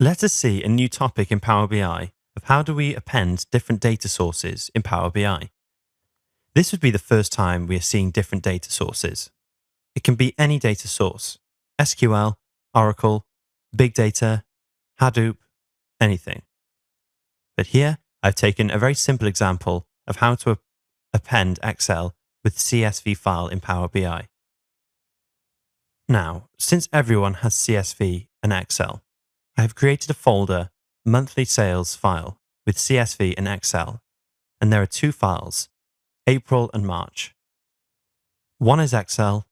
Let us see a new topic in Power BI of how do we append different data sources in Power BI. This would be the first time we are seeing different data sources. It can be any data source, SQL, Oracle, Big Data, Hadoop, anything. But here I've taken a very simple example of how to append Excel with CSV file in Power BI. Now, since everyone has CSV and Excel, I have created a folder, monthly sales file, with CSV and Excel, and there are two files, April and March. One is Excel,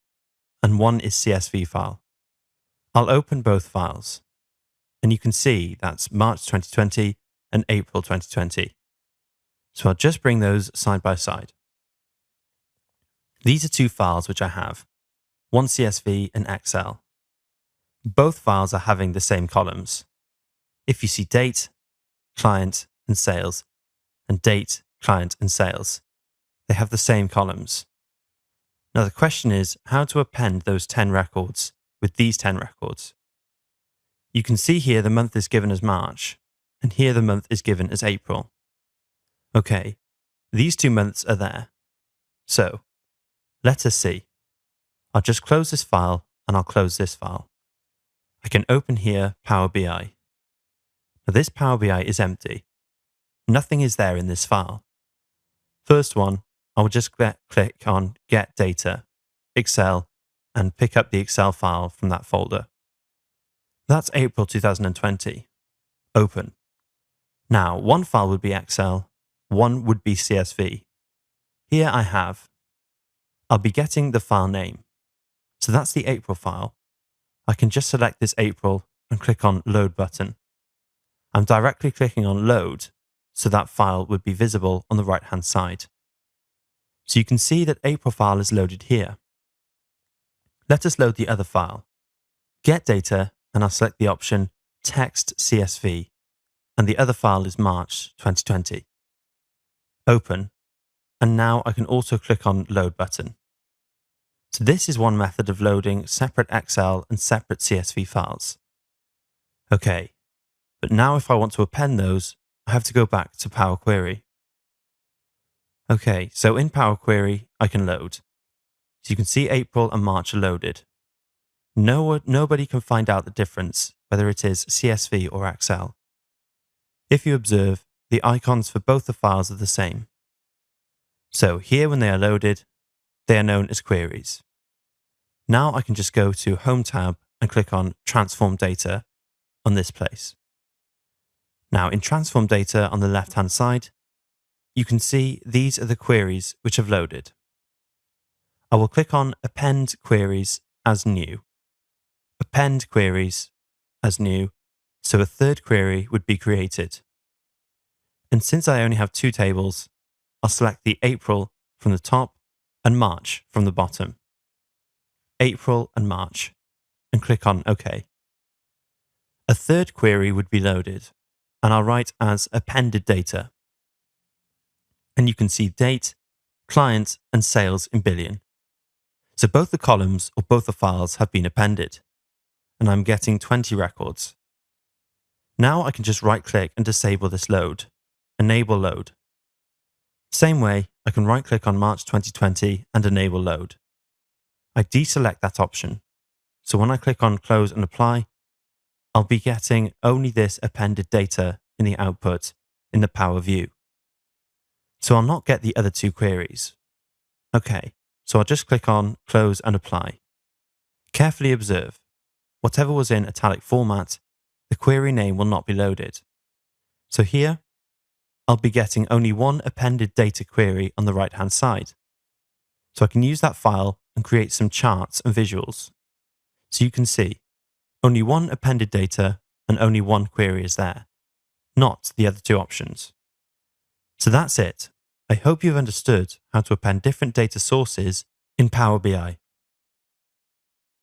and one is CSV file. I'll open both files, and you can see that's March 2020 and April 2020. So I'll just bring those side by side. These are two files which I have, one CSV and Excel. Both files are having the same columns. If you see date, client, and sales, and date, client, and sales, they have the same columns. Now the question is how to append those 10 records with these 10 records. You can see here the month is given as March, and here the month is given as April. Okay, these 2 months are there. So, let us see. I'll just close this file and I'll close this file. I can open here Power BI. Now this Power BI is empty. Nothing is there in this file. First one, I'll just click on Get Data, Excel, and pick up the Excel file from that folder. That's April 2020. Open. Now, one file would be Excel, one would be CSV. Here I'll be getting the file name. So that's the April file. I can just select this April and click on Load button. I'm directly clicking on Load, so that file would be visible on the right-hand side. So you can see that April file is loaded here. Let us load the other file. Get Data, and I'll select the option Text CSV, and the other file is March 2020. Open, and now I can also click on Load button. So this is one method of loading separate Excel and separate CSV files. Okay, but now if I want to append those, I have to go back to Power Query. Okay, so in Power Query, I can load. So you can see April and March are loaded. Nobody can find out the difference, whether it is CSV or Excel. If you observe, the icons for both the files are the same. So here when they are loaded, they are known as queries. Now I can just go to Home tab and click on Transform Data on this place. Now in Transform Data on the left-hand side, you can see these are the queries which have loaded. I will click on Append Queries as New. Append Queries as New, so a third query would be created. And since I only have two tables, I'll select the April from the top and March from the bottom. April and March, and click on OK. A third query would be loaded, and I'll write as appended data. And you can see date, client, and sales in billion. So both the columns or both the files have been appended, and I'm getting 20 records. Now I can just right-click and disable this load, enable load. Same way, I can right-click on March 2020 and enable load. I deselect that option, so when I click on Close and Apply, I'll be getting only this appended data in the output in the Power View. So I'll not get the other two queries. Okay, so I'll just click on Close and Apply. Carefully observe, whatever was in italic format, the query name will not be loaded. So here, I'll be getting only one appended data query on the right-hand side. So I can use that file and create some charts and visuals. So you can see, only one appended data and only one query is there, not the other two options. So that's it. I hope you've understood how to append different data sources in Power BI.